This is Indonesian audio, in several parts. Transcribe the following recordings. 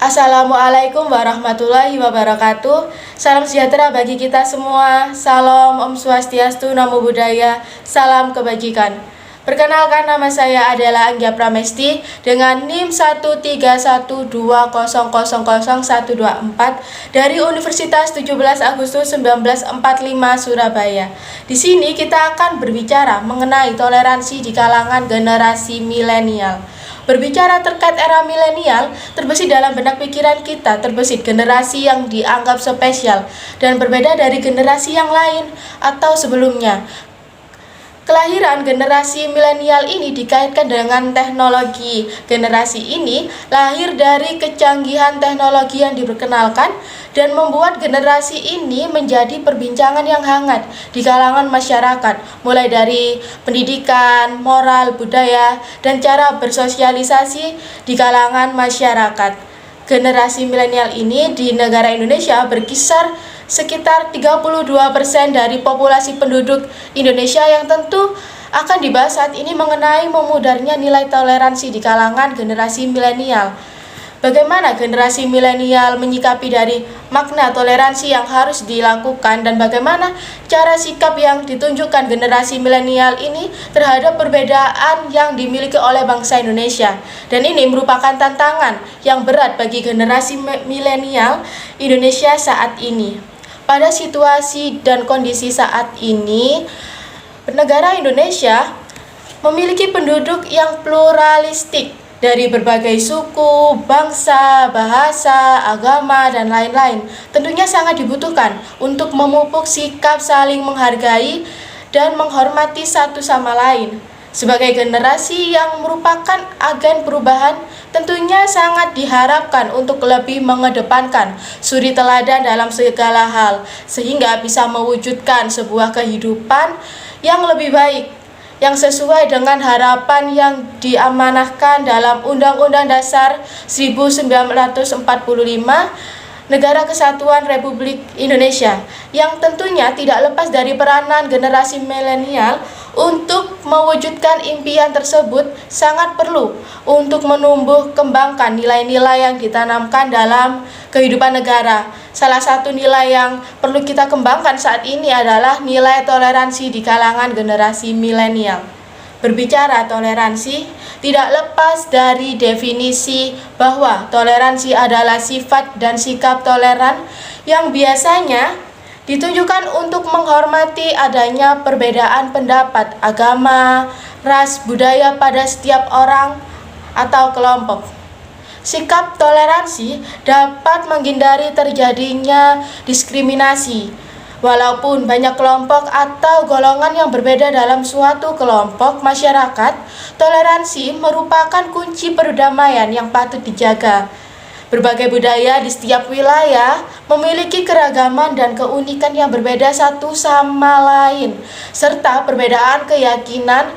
Assalamualaikum warahmatullahi wabarakatuh. Salam sejahtera bagi kita semua. Salam Om Swastiastu, Namo Buddhaya, salam kebajikan. Perkenalkan, nama saya adalah Anggia Pramesti dengan NIM 13120000124 dari Universitas 17 Agustus 1945 Surabaya. Di sini kita akan berbicara mengenai toleransi di kalangan generasi milenial. Berbicara terkait era milenial, terbesit dalam benak pikiran kita, terbesit generasi yang dianggap spesial dan berbeda dari generasi yang lain atau sebelumnya. Kelahiran generasi milenial ini dikaitkan dengan teknologi. Generasi ini lahir dari kecanggihan teknologi yang diperkenalkan dan membuat generasi ini menjadi perbincangan yang hangat di kalangan masyarakat, mulai dari pendidikan, moral, budaya, dan cara bersosialisasi di kalangan masyarakat. Generasi milenial ini di negara Indonesia berkisar sekitar 32% dari populasi penduduk Indonesia, yang tentu akan dibahas saat ini mengenai memudarnya nilai toleransi di kalangan generasi milenial. Bagaimana generasi milenial menyikapi dari makna toleransi yang harus dilakukan dan bagaimana cara sikap yang ditunjukkan generasi milenial ini terhadap perbedaan yang dimiliki oleh bangsa Indonesia. Dan ini merupakan tantangan yang berat bagi generasi milenial Indonesia saat ini. Pada situasi dan kondisi saat ini, negara Indonesia memiliki penduduk yang pluralistik dari berbagai suku, bangsa, bahasa, agama, dan lain-lain. Tentunya sangat dibutuhkan untuk memupuk sikap saling menghargai dan menghormati satu sama lain. Sebagai generasi yang merupakan agen perubahan, tentunya sangat diharapkan untuk lebih mengedepankan suri teladan dalam segala hal, sehingga bisa mewujudkan sebuah kehidupan yang lebih baik, yang sesuai dengan harapan yang diamanahkan dalam Undang-Undang Dasar 1945 Negara Kesatuan Republik Indonesia, yang tentunya tidak lepas dari peranan generasi milenial untuk mewujudkan impian tersebut. Sangat perlu untuk menumbuh kembangkan nilai-nilai yang ditanamkan dalam kehidupan negara. Salah satu nilai yang perlu kita kembangkan saat ini adalah nilai toleransi di kalangan generasi milenial. Berbicara toleransi, tidak lepas dari definisi bahwa toleransi adalah sifat dan sikap toleran yang biasanya ditunjukkan untuk menghormati adanya perbedaan pendapat, agama, ras, budaya pada setiap orang atau kelompok. Sikap toleransi dapat menghindari terjadinya diskriminasi. Walaupun banyak kelompok atau golongan yang berbeda dalam suatu kelompok masyarakat, toleransi merupakan kunci perdamaian yang patut dijaga. Berbagai budaya di setiap wilayah memiliki keragaman dan keunikan yang berbeda satu sama lain, serta perbedaan keyakinan,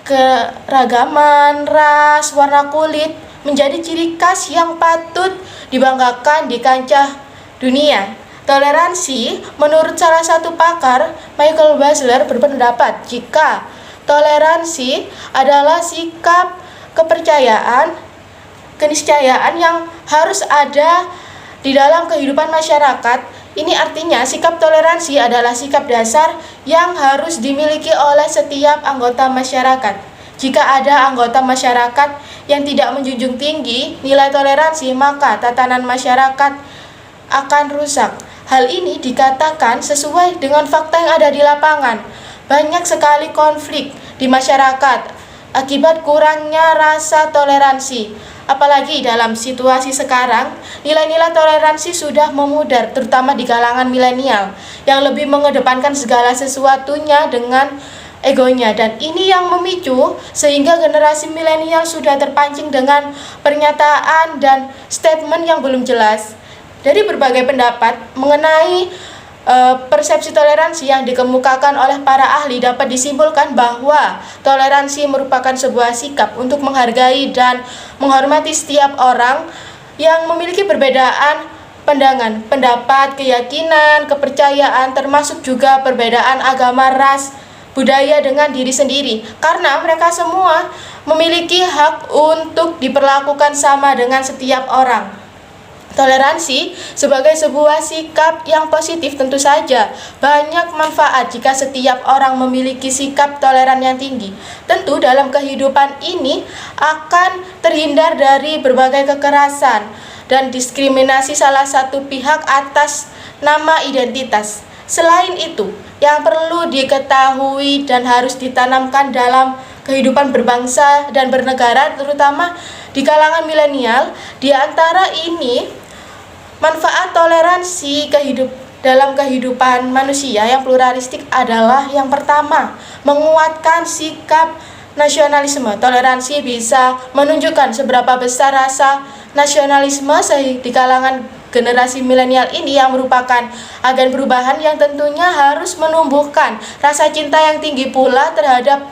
keragaman, ras, warna kulit menjadi ciri khas yang patut dibanggakan di kancah dunia. Toleransi, menurut salah satu pakar, Michael Basler, berpendapat jika toleransi adalah sikap kepercayaan, keniscayaan yang harus ada di dalam kehidupan masyarakat. Ini artinya sikap toleransi adalah sikap dasar yang harus dimiliki oleh setiap anggota masyarakat. Jika ada anggota masyarakat yang tidak menjunjung tinggi nilai toleransi, maka tatanan masyarakat akan rusak. Hal ini dikatakan sesuai dengan fakta yang ada di lapangan. Banyak sekali konflik di masyarakat akibat kurangnya rasa toleransi. Apalagi dalam situasi sekarang, nilai-nilai toleransi sudah memudar, terutama di kalangan milenial yang lebih mengedepankan segala sesuatunya dengan egonya, dan ini yang memicu sehingga generasi milenial sudah terpancing dengan pernyataan dan statement yang belum jelas. Dari berbagai pendapat mengenai persepsi toleransi yang dikemukakan oleh para ahli, dapat disimpulkan bahwa toleransi merupakan sebuah sikap untuk menghargai dan menghormati setiap orang yang memiliki perbedaan pandangan, pendapat, keyakinan, kepercayaan, termasuk juga perbedaan agama, ras, budaya dengan diri sendiri, karena mereka semua memiliki hak untuk diperlakukan sama dengan setiap orang. Toleransi sebagai sebuah sikap yang positif tentu saja banyak manfaat jika setiap orang memiliki sikap toleran yang tinggi. Tentu dalam kehidupan ini akan terhindar dari berbagai kekerasan dan diskriminasi salah satu pihak atas nama identitas. Selain itu, yang perlu diketahui dan harus ditanamkan dalam kehidupan berbangsa dan bernegara, terutama di kalangan milenial, di antara ini manfaat toleransi dalam kehidupan manusia yang pluralistik adalah yang pertama, menguatkan sikap nasionalisme. Toleransi bisa menunjukkan seberapa besar rasa nasionalisme di kalangan generasi milenial ini yang merupakan agen perubahan yang tentunya harus menumbuhkan rasa cinta yang tinggi pula terhadap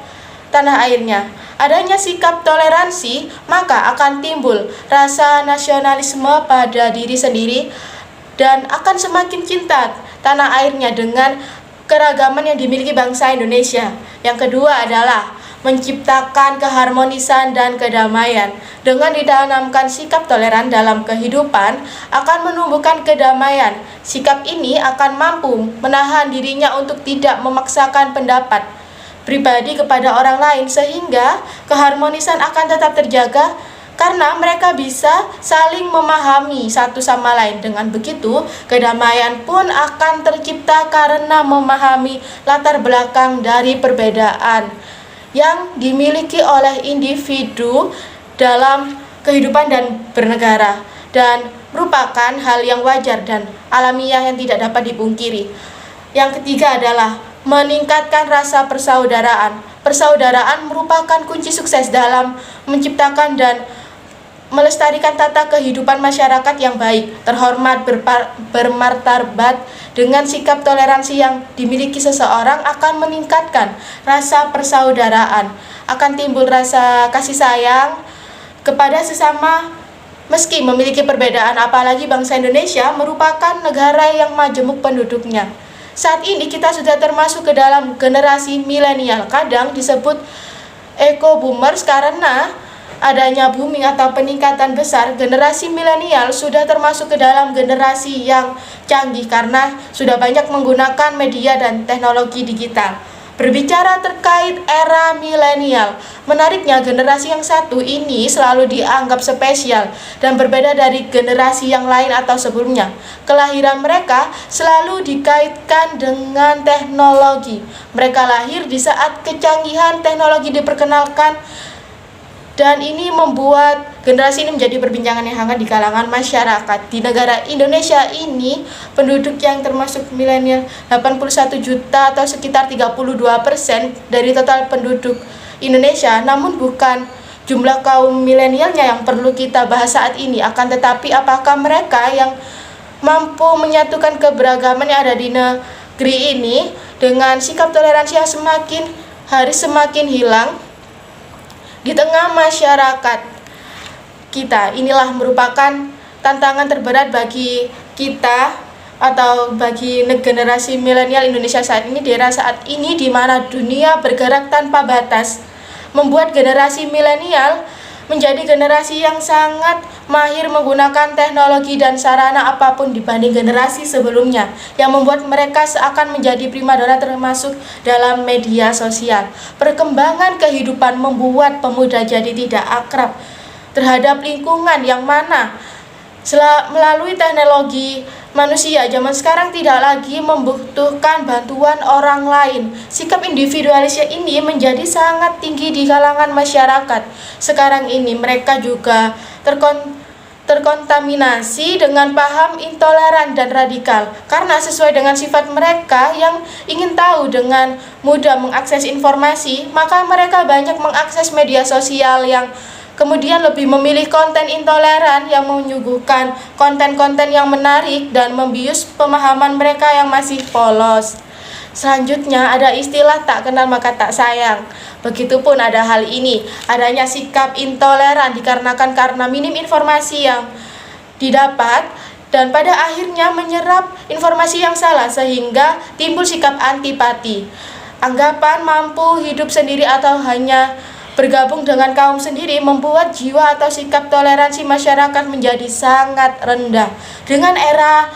tanah airnya. Adanya sikap toleransi, maka akan timbul rasa nasionalisme pada diri sendiri dan akan semakin cinta tanah airnya dengan keragaman yang dimiliki bangsa Indonesia. Yang kedua adalah menciptakan keharmonisan dan kedamaian. Dengan ditanamkan sikap toleran dalam kehidupan akan menumbuhkan kedamaian. Sikap ini akan mampu menahan dirinya untuk tidak memaksakan pendapat pribadi kepada orang lain, sehingga keharmonisan akan tetap terjaga karena mereka bisa saling memahami satu sama lain. Dengan begitu, kedamaian pun akan tercipta karena memahami latar belakang dari perbedaan yang dimiliki oleh individu dalam kehidupan dan bernegara, dan merupakan hal yang wajar dan alamiah yang tidak dapat dipungkiri. Yang ketiga adalah meningkatkan rasa persaudaraan. Persaudaraan merupakan kunci sukses dalam menciptakan dan melestarikan tata kehidupan masyarakat yang baik, terhormat, bermartabat. Dengan sikap toleransi yang dimiliki seseorang akan meningkatkan rasa persaudaraan, akan timbul rasa kasih sayang kepada sesama meski memiliki perbedaan. Apalagi bangsa Indonesia merupakan negara yang majemuk penduduknya. Saat ini kita sudah termasuk ke dalam generasi milenial. Kadang disebut eco boomers karena adanya booming atau peningkatan besar. Generasi milenial sudah termasuk ke dalam generasi yang canggih karena sudah banyak menggunakan media dan teknologi digital. Berbicara terkait era milenial, menariknya generasi yang satu ini selalu dianggap spesial dan berbeda dari generasi yang lain atau sebelumnya. Kelahiran mereka selalu dikaitkan dengan teknologi. Mereka lahir di saat kecanggihan teknologi diperkenalkan, dan ini membuat generasi ini menjadi perbincangan yang hangat di kalangan masyarakat. Di negara Indonesia ini, penduduk yang termasuk milenial 81 juta atau sekitar 32% dari total penduduk Indonesia. Namun bukan jumlah kaum milenialnya yang perlu kita bahas saat ini, akan tetapi apakah mereka yang mampu menyatukan keberagaman yang ada di negeri ini dengan sikap toleransi yang semakin hari semakin hilang di tengah masyarakat kita. Inilah merupakan tantangan terberat bagi kita atau bagi generasi milenial Indonesia saat ini, di era saat ini di mana dunia bergerak tanpa batas, membuat generasi milenial menjadi generasi yang sangat mahir menggunakan teknologi dan sarana apapun dibanding generasi sebelumnya, yang membuat mereka seakan menjadi primadona termasuk dalam media sosial. Perkembangan kehidupan membuat pemuda jadi tidak akrab terhadap lingkungan, yang mana melalui teknologi manusia zaman sekarang tidak lagi membutuhkan bantuan orang lain. Sikap individualisnya ini menjadi sangat tinggi di kalangan masyarakat. Sekarang ini mereka juga terkontaminasi dengan paham intoleran dan radikal, karena sesuai dengan sifat mereka yang ingin tahu dengan mudah mengakses informasi, maka mereka banyak mengakses media sosial yang kemudian lebih memilih konten intoleran yang menyuguhkan konten-konten yang menarik dan membius pemahaman mereka yang masih polos. Selanjutnya ada istilah tak kenal maka tak sayang. Begitupun ada hal ini, adanya sikap intoleran dikarenakan karena minim informasi yang didapat dan pada akhirnya menyerap informasi yang salah sehingga timbul sikap antipati. Anggapan mampu hidup sendiri atau hanya bergabung dengan kaum sendiri membuat jiwa atau sikap toleransi masyarakat menjadi sangat rendah. Dengan era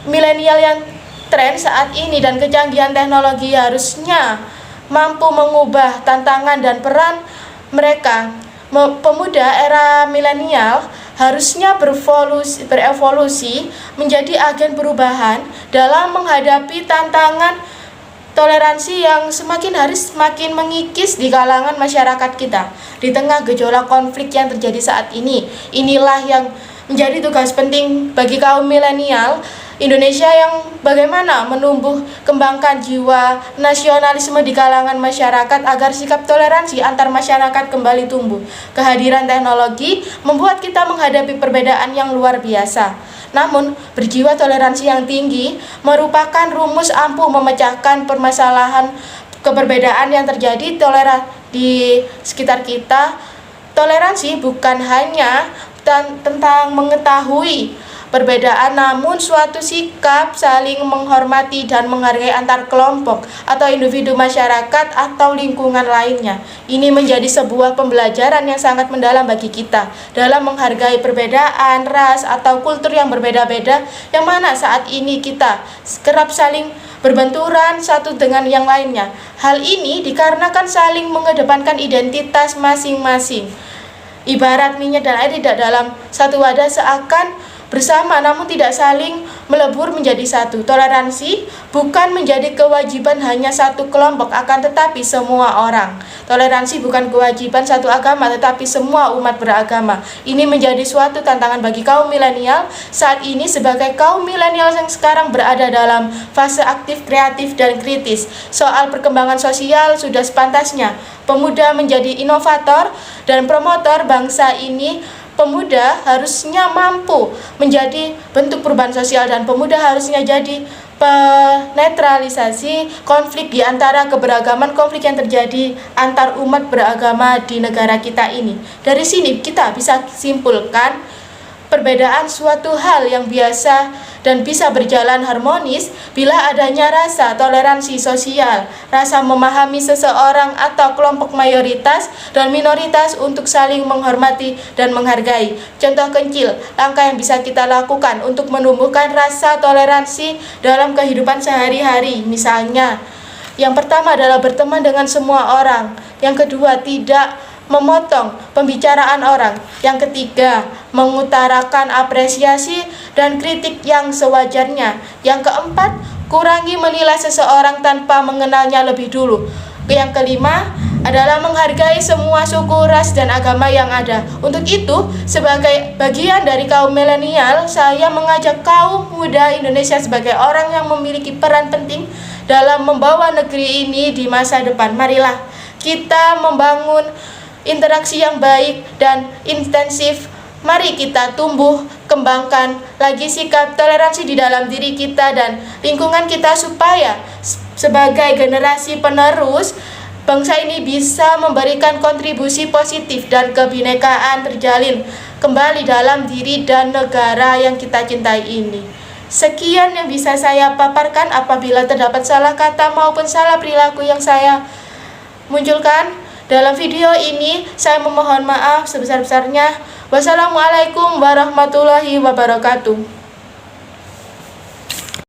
milenial yang tren saat ini dan kecanggihan teknologi harusnya mampu mengubah tantangan dan peran mereka. Pemuda era milenial harusnya berevolusi menjadi agen perubahan dalam menghadapi tantangan toleransi yang semakin hari semakin mengikis di kalangan masyarakat kita. Di tengah gejolak konflik yang terjadi saat ini, inilah yang menjadi tugas penting bagi kaum milenial Indonesia yang bagaimana menumbuh kembangkan jiwa nasionalisme di kalangan masyarakat agar sikap toleransi antar masyarakat kembali tumbuh. Kehadiran teknologi membuat kita menghadapi perbedaan yang luar biasa. Namun, berjiwa toleransi yang tinggi merupakan rumus ampuh memecahkan permasalahan keberbedaan yang terjadi di sekitar kita. Toleransi bukan hanya tentang mengetahui perbedaan, namun suatu sikap saling menghormati dan menghargai antar kelompok atau individu masyarakat atau lingkungan lainnya. Ini menjadi sebuah pembelajaran yang sangat mendalam bagi kita dalam menghargai perbedaan ras atau kultur yang berbeda-beda, yang mana saat ini kita kerap saling berbenturan satu dengan yang lainnya. Hal ini dikarenakan saling mengedepankan identitas masing-masing. Ibarat minyak dan air tidak dalam satu wadah seakan bersama namun tidak saling melebur menjadi satu. Toleransi bukan menjadi kewajiban hanya satu kelompok, akan tetapi semua orang. Toleransi bukan kewajiban satu agama, tetapi semua umat beragama. Ini menjadi suatu tantangan bagi kaum milenial saat ini sebagai kaum milenial yang sekarang berada dalam fase aktif, kreatif, dan kritis. Soal perkembangan sosial sudah sepantasnya pemuda menjadi inovator dan promotor bangsa ini. Pemuda harusnya mampu menjadi bentuk perubahan sosial dan pemuda harusnya jadi penetralisasi konflik di antara keberagaman konflik yang terjadi antar umat beragama di negara kita ini. Dari sini kita bisa simpulkan perbedaan suatu hal yang biasa dan bisa berjalan harmonis bila adanya rasa toleransi sosial, rasa memahami seseorang atau kelompok mayoritas dan minoritas untuk saling menghormati dan menghargai. Contoh kecil, langkah yang bisa kita lakukan untuk menumbuhkan rasa toleransi dalam kehidupan sehari-hari. Misalnya, yang pertama adalah berteman dengan semua orang. Yang kedua, tidak memotong pembicaraan orang. Yang ketiga, mengutarakan apresiasi dan kritik yang sewajarnya. Yang keempat, kurangi menilai seseorang tanpa mengenalnya lebih dulu. Yang kelima adalah menghargai semua suku, ras, dan agama yang ada. Untuk itu, sebagai bagian dari kaum milenial, saya mengajak kaum muda Indonesia sebagai orang yang memiliki peran penting dalam membawa negeri ini di masa depan. Marilah kita membangun interaksi yang baik dan intensif. Mari kita tumbuh kembangkan lagi sikap toleransi di dalam diri kita dan lingkungan kita supaya sebagai generasi penerus bangsa ini bisa memberikan kontribusi positif dan kebinekaan terjalin kembali dalam diri dan negara yang kita cintai ini. Sekian yang bisa saya paparkan. Apabila terdapat salah kata maupun salah perilaku yang saya munculkan dalam video ini, saya memohon maaf sebesar-besarnya. Wassalamualaikum warahmatullahi wabarakatuh.